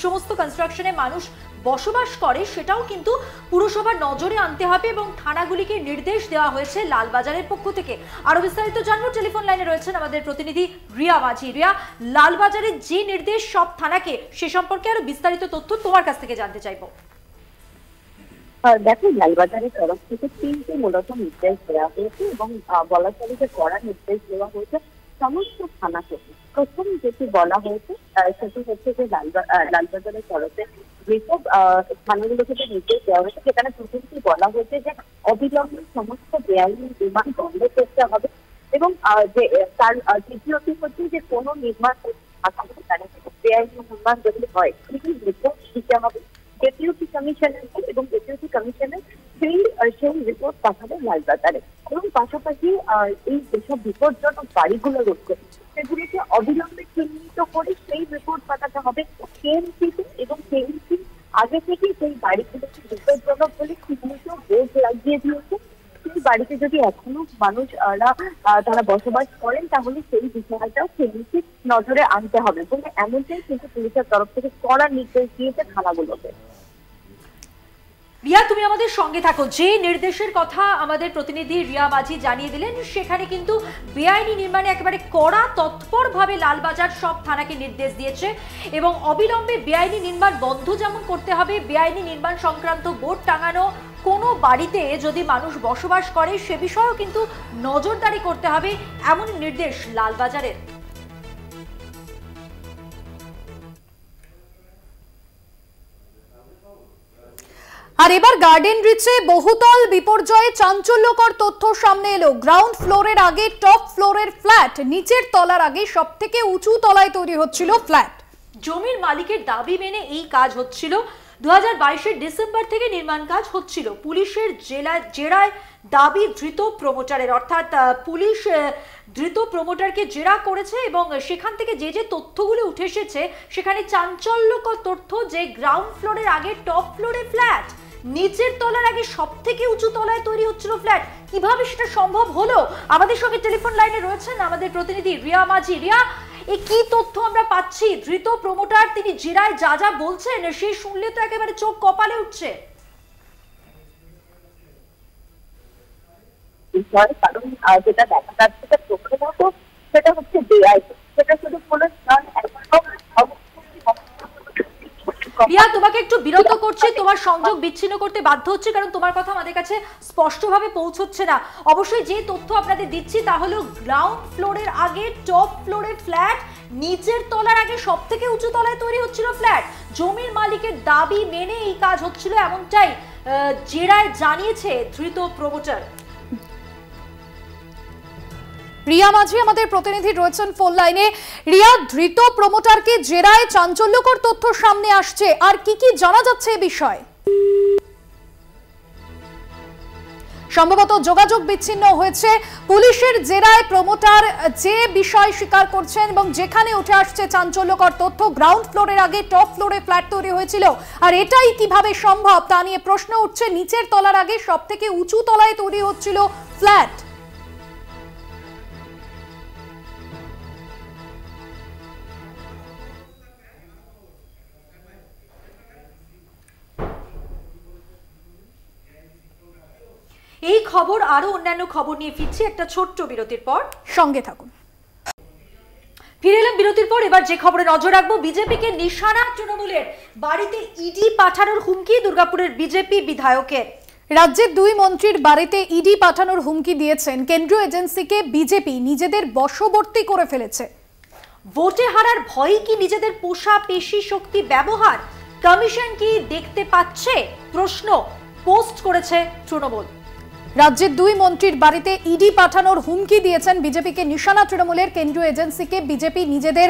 সমস্ত কনস্ট্রাকশনে মানুষ বসবাস করে সেটাও কিন্তু পুরসভার নজরে আনতে হবে এবং থানাগুলিকে নির্দেশ দেওয়া হয়েছে লালবাজারের পক্ষ থেকে। আরো বিস্তারিত জানবো, টেলিফোন লাইনে রয়েছেন আমাদের প্রতিনিধি রিয়া মাঝি। রিয়া, লালবাজারের যে নির্দেশ সব থানাকে, সে সম্পর্কে আরো বিস্তারিত তথ্য তোমার কাছ থেকে জানতে চাইবো। দেখো, লালবাজারের তরফ থেকে 3টি মূলত নির্দেশ দেওয়া হয়েছে এবং বলা চলে যে কড়া নির্দেশ দেওয়া হয়েছে সমস্ত থানাকে। প্রথম যেটি বলা হয়েছে সেটি হচ্ছে যে লালবাজারের তরফে যেসব থানাগুলো থেকে নির্দেশ দেওয়া হয়েছে সেখানে প্রথমটি বলা হয়েছে যে অবিলম্বে সমস্ত বেআইনি নির্মাণ বন্ধ করতে হবে এবং যে তার দ্বিতীয়টি হচ্ছে যে কোনো নির্মাণ বেআইনি নির্মাণ যদি হয় সেটি রিপোর্ট দিতে হবে ডেপুটি কমিশনার এবং ডেপুটি কমিশনার সেই রিপোর্ট পাঠাবে লালবাজারে। এবং পাশাপাশি এই যেসব বিপজ্জনক বাড়িগুলো রয়েছে সেগুলিকে অবিলম্বে চিহ্নিত করে সেই রিপোর্ট পাঠাতে হবে কেএমসিতে এবং কেএমসি আগে থেকে সেই বাড়িগুলোকে বিপজ্জনক বলে চিহ্নিত বোর্ড লাগিয়ে দিয়েছে। সেই বাড়িতে যদি এখনো মানুষ তারা বসবাস করেন তাহলে সেই বিষয়টাও কেএমসি নজরে আনতে হবে বলে এমনটাই কিন্তু পুলিশের তরফ থেকে কড়া নির্দেশ দিয়েছে থানাগুলোকে। রিয়া, তুমি আমাদের সঙ্গে থাকো। যে নির্দেশের কথা আমাদের প্রতিনিধি রিয়া মাঝি জানিয়ে দিলেন, সেখানে কিন্তু বেআইনি নির্মাণে একেবারে কড়া তৎপরভাবে লালবাজার সব থানাকে নির্দেশ দিয়েছে এবং অবিলম্বে বেআইনি নির্মাণ বন্ধ যেমন করতে হবে, বেআইনি নির্মাণ সংক্রান্ত বোর্ড টাঙানো কোনো বাড়িতে যদি মানুষ বসবাস করে সে বিষয়েও কিন্তু নজরদারি করতে হবে, এমন নির্দেশ লালবাজারের। আর এবার গার্ডেন রিচে বহুতল বিপর্যয়ে চাঞ্চল্যকর তথ্য সামনে এলো। গ্রাউন্ড ফ্লোরের আগে টপ ফ্লোরের ফ্ল্যাট, নিচের তলার আগে সবথেকে উঁচু তলায় তৈরি হচ্ছিল ফ্ল্যাট। জমির মালিকের দাবি মেনে এই কাজ হচ্ছিল। 2022 ডিসেম্বর থেকে নির্মাণ কাজ হচ্ছিল। পুলিশের জেরায় দাবি ধৃত প্রমোটারের, অর্থাৎ পুলিশ ধৃত প্রমোটারকে জেরা করেছে এবং সেখান থেকে যে যে তথ্যগুলো উঠে এসেছে সেখানে চাঞ্চল্যকর তথ্য যে গ্রাউন্ড ফ্লোরের আগে টপ ফ্লোরে ফ্ল্যাট, নিচের তলার আগে সব থেকে উঁচু তলায় তৈরি হচ্ছিল ফ্ল্যাট। কিভাবে সেটা সম্ভব হলো? আমাদের সঙ্গে টেলিফোন লাইনে রয়েছেন আমাদের প্রতিনিধি রিয়া মাঝি। রিয়া, এই কি তথ্য আমরা পাচ্ছি? ধৃত প্রমোটার তিনি জেরায় যা যা বলছেন সেই শুনলে তো একেবারে চোখ কপালে উঠছে। কারণ যেটা দেখা যাচ্ছে প্রথমত সেটা হচ্ছে বেআইনি, সেটা শুধু পুলিশ নয়। রিয়া, তোমাকে একটু বিরত করছি, তোমার সংযোগ বিচ্ছিন্ন করতে বাধ্য হচ্ছে কারণ তোমার কথা আমাদের কাছে স্পষ্টভাবে পৌঁছচ্ছে না। অবশ্যই যে তথ্য আপনাদের দিচ্ছি তা হলো গ্রাউন্ড ফ্লোরের আগে টপ ফ্লোরে ফ্ল্যাট, নিচের তলার আগে সব থেকে উঁচু তলায় তৈরি হচ্ছিল ফ্ল্যাট। জমির মালিকের দাবি মেনে এই কাজ হচ্ছিল, এমনটাই জেরায় জানিয়েছে ধৃত প্রমোটার। রিয়া মাঝি আমাদের প্রতিনিধি রয়েছেন ফোন লাইনে। রিয়া, ধৃত প্রমোটারকে জেরায় চাঞ্চল্যকর তথ্য সামনে আসছে, আর কি কি জানা যাচ্ছে এই বিষয়ে? সম্ভবত যোগাযোগ বিচ্ছিন্ন হয়েছে। পুলিশের জেরায় প্রমোটার যে বিষয় স্বীকার করছেন এবং যেখানে উঠে আসছে চাঞ্চল্যকর তথ্য, গ্রাউন্ড ফ্লোরের আগে টপ ফ্লোরে ফ্ল্যাট তৈরি হয়েছিল, আর এটাই কিভাবে সম্ভব তা নিয়ে প্রশ্ন উঠছে। নিচের তলার আগে সব থেকে উঁচু তলায় তৈরি হচ্ছিল ফ্ল্যাট। এই খবর আরো অন্যান্য খবর নিয়ে ফিরছি একটা ছোট্ট বিরতির পর, সঙ্গে থাকুন। ফিরে এলাম বিরতির পর। এবার যে খবরে নজর রাখবো, বিজেপিকে নিশানা তৃণমূলের, বাড়িতে ইডি পাঠানোর হুমকি দুর্গাপুরের বিজেপি বিধায়কের। রাজ্যের 2 মন্ত্রীর বাড়িতে ইডি পাঠানোর হুমকি দিয়েছেন কেন্দ্রীয় এজেন্সিকে বিজেপি নিজেদের বশবর্তী করে ফেলেছে। ভোটে হারার ভয়ে কি নিজেদের পোষা পেশি শক্তি ব্যবহার কমিশন কি দেখতে পাচ্ছে? প্রশ্ন পোস্ট করেছে তৃণমূল। রাজ্যের 2 মন্ত্রীর বাড়িতে ইডি পাঠানোর হুমকি দিয়েছেন বিজেপিকে নিশানা তৃণমূলের কেন্দ্রীয় এজেন্সিকে বিজেপি নিজেদের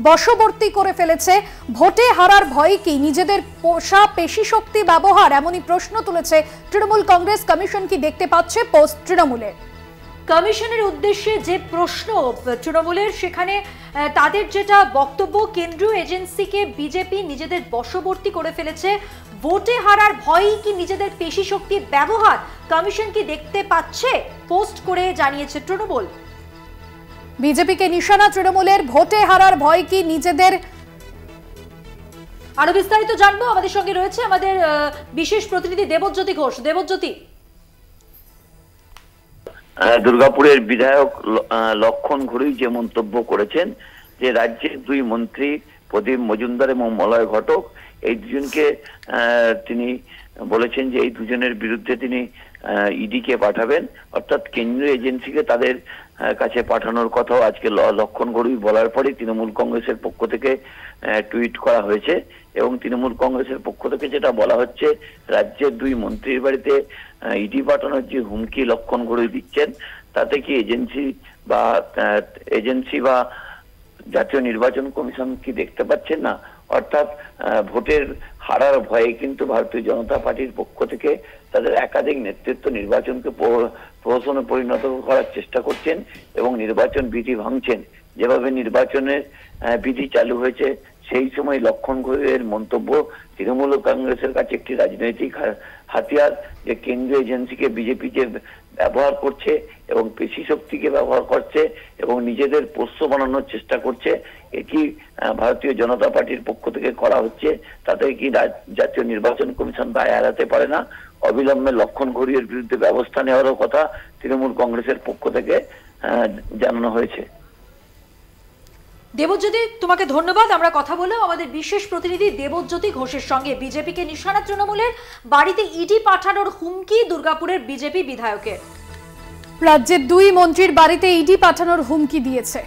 বশবর্তী করে ফেলেছে। ভোটে হারার ভয়ে কি নিজেদের পোষা পেশি শক্তি ব্যবহার, এমনই প্রশ্ন তুলেছে তৃণমূল কংগ্রেস। কমিশন কি দেখতে পাচ্ছে? পোস্ট তৃণমূলের। কমিশনের উদ্দেশ্যে যে প্রশ্ন তৃণমূলের, সেখানে তাদের যেটা বক্তব্য, কেন্দ্রীয় এজেন্সিকে বিজেপি নিজেদের বশবর্তী করে ফেলেছে। ভোটে হারার ভয়ই কি নিজেদের পেশি শক্তির ব্যবহার কমিশন কি দেখতে পাচ্ছে, পোস্ট করে জানিয়েছে তৃণমূল। বিজেপিকে নিশানা তৃণমূলের, ভোটে হারার ভয় কি নিজেদের। আরো বিস্তারিত জানবো, আমাদের সঙ্গে রয়েছে আমাদের বিশেষ প্রতিনিধি দেবজ্যোতি ঘোষ। দেবজ্যোতি, দুর্গাপুরের বিধায়ক লক্ষণ ঘুরি যে মন্তব্য করেছেন যে রাজ্যের দুই মন্ত্রী প্রদীপ মজুমদার এবং মলয় ঘটক, এই দুজনকে তিনি বলেছেন যে এই দুজনের বিরুদ্ধে তিনি ইডিকে পাঠাবেন, অর্থাৎ কেন্দ্রীয় এজেন্সিকে তাদের কাছে পাঠানোর কথাও আজকে লক্ষণ ঘুরি বলার পরে তৃণমূল কংগ্রেসের পক্ষ থেকে টুইট করা হয়েছে। এবং তৃণমূল কংগ্রেসের পক্ষ থেকে যেটা বলা হচ্ছে, রাজ্যের দুই মন্ত্রীর বাড়িতে ইডি পাঠানোর যে হুমকি লক্ষণ ঘুরি দিচ্ছেন, তাতে কি এজেন্সি বা জাতীয় নির্বাচন কমিশন কি দেখতে পাচ্ছেন না? অর্থাৎ ভোটের হারার ভয়ে কিন্তু ভারতীয় জনতা পার্টির পক্ষ থেকে তাদের একাধিক নেতৃত্ব নির্বাচনকে প্রহসনে পরিণত করার চেষ্টা করছেন এবং নির্বাচন বিধি ভাঙছেন। যেভাবে নির্বাচনের বিধি চালু হয়েছে সেই সময় লক্ষণ ঘোষের মন্তব্য তৃণমূল কংগ্রেসের কাছে একটি রাজনৈতিক হাতিয়ার, যে কেন্দ্রীয় এজেন্সিকে বিজেপি যে ব্যবহার করছে এবং পেশি শক্তিকে ব্যবহার করছে এবং নিজেদের পোষ্য বানানোর চেষ্টা করছে, এটি ভারতীয় জনতা পার্টির পক্ষ থেকে করা হচ্ছে। তাতে কি জাতীয় নির্বাচন কমিশন দায় এড়াতে পারে না। অবিলম্বে লক্ষণ ঘোষের বিরুদ্ধে ব্যবস্থা নেওয়ারও কথা তৃণমূল কংগ্রেসের পক্ষ থেকে জানানো হয়েছে। দেবজ্যোতি, তোমাকে ধন্যবাদ। আমরা কথা বললাম আমাদের বিশেষ প্রতিনিধি দেবজ্যোতি ঘোষের সঙ্গে। বিজেপিকে নিশানা তৃণমূলের, বাড়িতে ইডি পাঠানোর হুমকি দুর্গাপুরের বিজেপি বিধায়কের। রাজ্যের দুই মন্ত্রীর বাড়িতে ইডি পাঠানোর হুমকি দিয়েছে।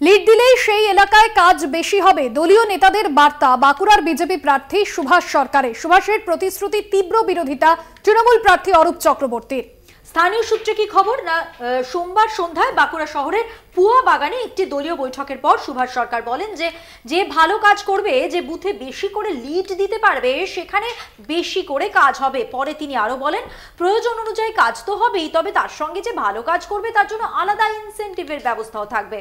লিড দিলেই সেই এলাকায় কাজ বেশি হবে, দলীয় নেতাদের বার্তা বাঁকুড়ার বিজেপি প্রার্থী সুভাষ সরকারের। সুভাষের প্রতিশ্রুতি তীব্র বিরোধিতা তৃণমূল প্রার্থী অরূপ চক্রবর্তীর। স্থানীয় সূত্রে কি খবর না, সোমবার সন্ধ্যায় বাঁকুড়া শহরের পুয়া বাগানে একটি দলীয় বৈঠকের পর সুভাষ সরকার বলেন যে ভালো কাজ করবে, যে বুথে বেশি করে লিড দিতে পারবে, সেখানে বেশি করে কাজ হবে। পরে তিনি আরো বলেন, প্রয়োজন অনুযায়ী কাজ তো হবেই, তবে তার সঙ্গে যে ভালো কাজ করবে তার জন্য আলাদা ইনসেনটিভের ব্যবস্থাও থাকবে।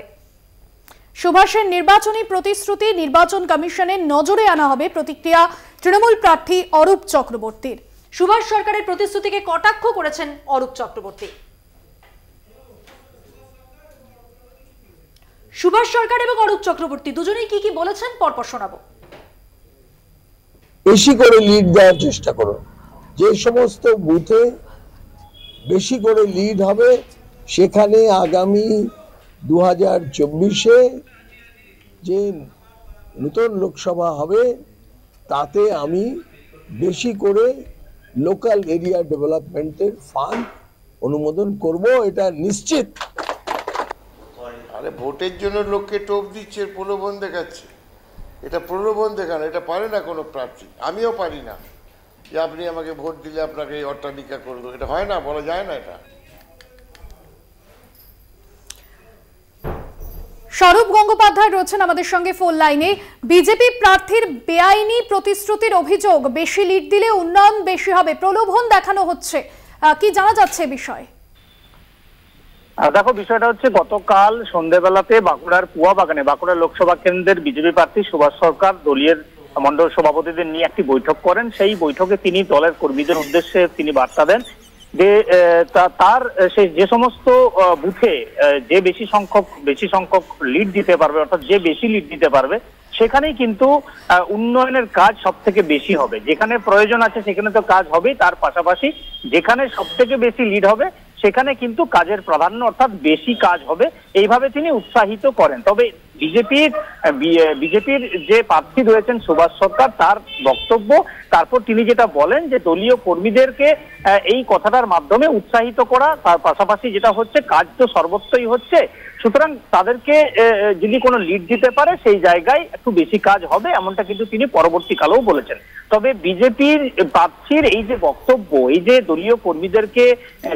সুভাষের নির্বাচনী প্রতিশ্রুতি নির্বাচন কমিশনের নজরে আনা হবে, প্রতিক্রিয়া তৃণমূল প্রার্থী অরূপ চক্রবর্তীর। সুভাষ সরকারের প্রতিশ্রুতিকে কটাক্ষ করেছেন অরূপ চক্রবর্তী। সুভাষ সরকার এবং অরূপ চক্রবর্তী দুজনেই কি বলেছেন পরপর শোনাবো। বেশি করে লিড দেওয়ার চেষ্টা করো, যে সমস্ত বুথে বেশি করে লিড হবে সেখানে আগামী 2024-এ যে নতুন লোকসভা হবে তাতে আমি বেশি করে লোকাল এরিয়া ডেভেলপমেন্টের ফান্ড অনুমোদন করব, এটা নিশ্চিত। আরে ভোটের জন্য লোককে টোপ দিচ্ছে, প্রলোভন দেখাচ্ছে। এটা প্রলোভন দেখানো, এটা পারে না কোনো প্রার্থী, আমিও পারি না যে আপনি আমাকে ভোট দিলে আপনাকে এই অট্টালিকা করবো, এটা হয় না, বলা যায় না। এটা স্বরূপ গঙ্গোপাধ্যায় রয়েছেন আমাদের সঙ্গে ফোন লাইনে। বিজেপি প্রার্থীর বেআইনি প্রতিশ্রুতির অভিযোগ, বেশি লিড দিলে উন্নয়ন বেশি হবে, প্রলোভন দেখানো হচ্ছে, কি জানা যাচ্ছে বিষয়? দেখো, বিষয়টা হচ্ছে গতকাল সন্ধ্যেবেলাতে বাঁকুড়ার পুয়া বাগানে বাঁকুড়া লোকসভা কেন্দ্রের বিজেপি প্রার্থী সুভাষ সরকার দলীয় মন্ডল সভাপতিদের নিয়ে একটি বৈঠক করেন। সেই বৈঠকে তিনি দলের কর্মীদের উদ্দেশ্যে তিনি বার্তা দেন যে তার যে সমস্ত বুথে যে বেশি সংখ্যক লিড দিতে পারবে, অর্থাৎ যে বেশি লিড দিতে পারবে, সেখানেই কিন্তু উন্নয়নের কাজ সব থেকে বেশি হবে। যেখানে প্রয়োজন আছে সেখানে তো কাজ হবেই, তার পাশাপাশি যেখানে সব থেকে বেশি লিড হবে সেখানে কিন্তু কাজের প্রাধান্য, অর্থাৎ বেশি কাজ হবে, এইভাবে তিনি উৎসাহিত করেন। তবে বিজেপির যে প্রার্থী রয়েছেন সুভাষ সরকার, তার বক্তব্য, তারপর তিনি যেটা বলেন যে দলীয় কর্মীদেরকে এই কথাটার মাধ্যমে উৎসাহিত করা, তার পাশাপাশি যেটা হচ্ছে কাজ তো সর্বত্রই হচ্ছে, সুতরাং তাদেরকে যদি কোনো লিড দিতে পারে সেই জায়গায় একটু বেশি কাজ হবে, এমনটা কিন্তু তিনি পরবর্তীকালেও বলেছেন। তবে বিজেপির প্রার্থীর এই যে বক্তব্য, এই যে দলীয় কর্মীদেরকে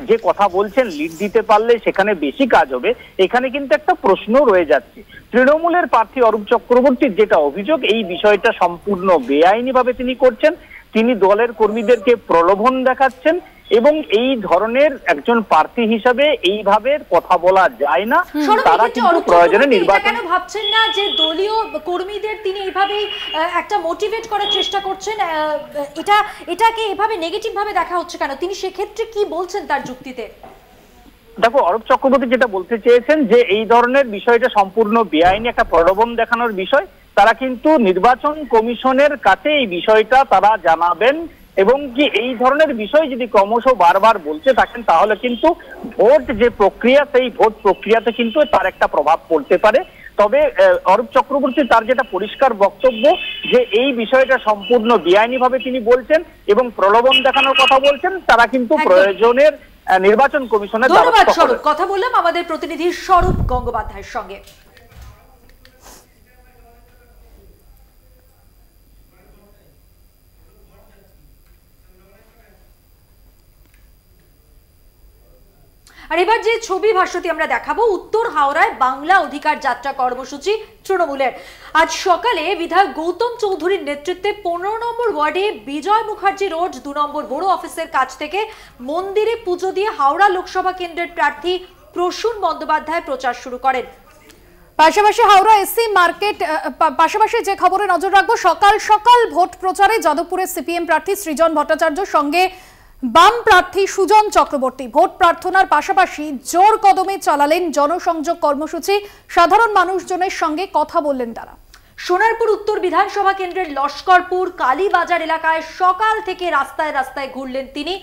যে কথা বলছেন লিড দিতে পারলে সেখানে বেশি কাজ হবে, এখানে কিন্তু একটা প্রশ্ন রয়ে যাচ্ছে। তৃণমূলের প্রার্থী অরূপ চক্রবর্তীর যেটা অভিযোগ, এই বিষয়টা সম্পূর্ণ বেআইনিভাবে তিনি করছেন, তিনি দলের কর্মীদেরকে প্রলোভন দেখাচ্ছেন এবং এই ধরনের একজন প্রার্থী হিসাবে এইভাবে কথা বলা যায় না। তারা কিন্তু প্রয়োজনে নির্বাচন কেন ভাবছেন না যে দলীয় কর্মীদের তিনি এইভাবেই একটা মোটিভেট করার চেষ্টা করছেন, এটাকে এভাবে নেগেটিভ ভাবে দেখা হচ্ছে কেন? তিনি সেক্ষেত্রে কি বলছেন তার যুক্তিতে? দেখো, অরূপ চক্রবর্তী যেটা বলতে চেয়েছেন যে এই ধরনের বিষয়টা সম্পূর্ণ বেআইনি একটা প্রলোভন দেখানোর বিষয়, তারা কিন্তু নির্বাচন কমিশনের কাছে এই বিষয়টা তারা জানাবেন এবং কি এই ধরনের বিষয় যদি ক্রমশ বারবার বলতে থাকেন তাহলে কিন্তু ভোট যে প্রক্রিয়া, সেই ভোট প্রক্রিয়াতে কিন্তু তার একটা প্রভাব পড়তে পারে। তবে অরূপ চক্রবর্তী তার যেটা পরিষ্কার বক্তব্য যে এই বিষয়টা সম্পূর্ণ বেআইনিভাবে তিনি বলছেন এবং প্রলোভন দেখানোর কথা বলছেন, তারা কিন্তু প্রয়োজনের নির্বাচন কমিশনের ধন্যবাদ স্বরূপ। কথা বললাম আমাদের প্রতিনিধি স্বরূপ গঙ্গোপাধ্যায়ের সঙ্গে। আর এবার যে ছবি ভাস্বতী আমরা দেখাবো, উত্তর হাওড়ায় বাংলা অধিকার যাত্রা কর্মসূচি তৃণমূলের। আজ সকালে বিধায়ক গৌতম চৌধুরীর নেতৃত্বে 15 নম্বর ওয়ার্ডে বিজয় মুখার্জি রোড 2 নম্বর বড় অফিসের কাছ থেকে মন্দিরে পুজো দিয়ে হাওড়া লোকসভা কেন্দ্রের প্রার্থী প্রসূন বন্দ্যোপাধ্যায় প্রচার শুরু করেন। পাশাপাশি হাওড়া এসসি মার্কেট, পাশাপাশি যে খবরে নজর রাখবো, সকাল সকাল ভোট প্রচারে যাদবপুরের সিপিএম প্রার্থী সৃজন ভট্টাচার্যর সঙ্গে বাম প্রার্থী সুজন চক্রবর্তী ভোট প্রার্থনার পাশাপাশি জোর কদমে চালালেন জনসংযোগ কর্মসূচি। সাধারণ মানুষজনের সঙ্গে কথা বললেন তারা। সোনারপুর উত্তর বিধানসভা কেন্দ্রের লস্করপুর কালীবাজার এলাকায় সকাল থেকে রাস্তায় রাস্তায় ঘুরলেন তিনি।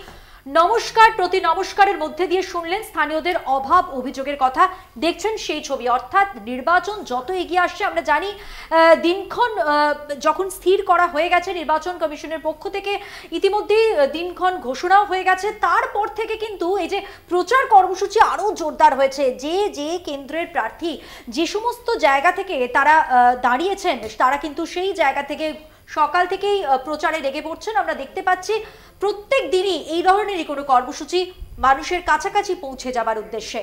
নমস্কার প্রতি নমস্কারের মধ্যে দিয়ে শুনলেন স্থানীয়দের অভাব অভিযোগের কথা। দেখছেন সেই ছবি, অর্থাৎ নির্বাচন যত এগিয়ে আসছে, আমরা জানি দিনক্ষণ যখন স্থির করা হয়ে গেছে নির্বাচন কমিশনের পক্ষ থেকে, ইতিমধ্যেই দিনক্ষণ ঘোষণাও হয়ে গেছে, তারপর থেকে কিন্তু এই যে প্রচার কর্মসূচি আরো জোরদার হয়েছে। যে যে কেন্দ্রের প্রার্থী যে সমস্ত জায়গা থেকে তারা দাঁড়িয়েছেন, তারা কিন্তু সেই জায়গা থেকে সকাল থেকেই প্রচারে লেগে পড়ছেন। আমরা দেখতে পাচ্ছি প্রত্যেক দিনই এই ধরনেরই কোনো কর্মসূচি মানুষের কাছাকাছি পৌঁছে যাবার উদ্দেশ্যে।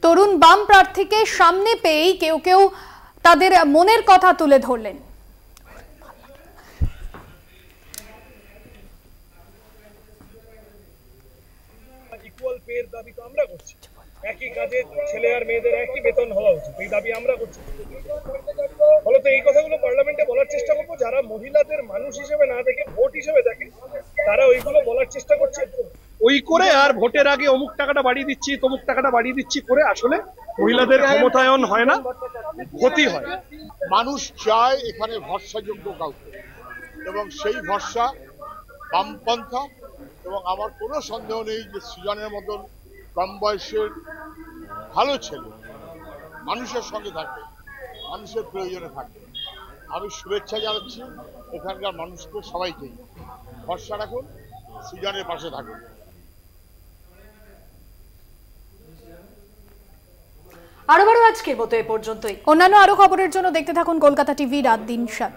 তরুণ বাম প্রার্থীকে সামনে পেয়েই কেউ কেউ তাদের মনের কথা তুলে ধরলেন। ইকুয়াল পের দাবি তো আমরা করছি, একই কাজে ছেলে আর মেয়েদের একই বেতন হওয়া উচিত, এই দাবি আমরা করছি। ফলত এই কথাগুলো পার্লামেন্টে বলার চেষ্টা করবো, যারা মহিলাদের মানুষ হিসেবে না দেখে ভোট হিসেবে দেখে, তারা ওইগুলো বলার চেষ্টা করছে। ওই করে আর ভোটের আগে অমুক টাকাটা বাড়িয়ে দিচ্ছি, তমুক টাকাটা বাড়িয়ে দিচ্ছি করে আসলে মহিলাদের ক্ষমতায়ন হয় না, ক্ষতি হয়। মানুষ চায় এখানে ভরসাযোগ্য কাউকে, এবং সেই ভরসা বামপন্থা। এবং আমার কোনো সন্দেহ নেই যে সৃজনের মতন কম বয়সের ভালো ছেলে মানুষের সঙ্গে থাকবে, মানুষের প্রয়োজনে থাকবে। আমি শুভেচ্ছা জানাচ্ছি এখানকার মানুষকে, সবাইকেই ভরসা রাখুন, সৃজনের পাশে থাকুন। আরো আজকের মতো এ পর্যন্তই। অন্যান্য আরো খবরের জন্য দেখতে থাকুন কলকাতা টিভি রাত দিন 7।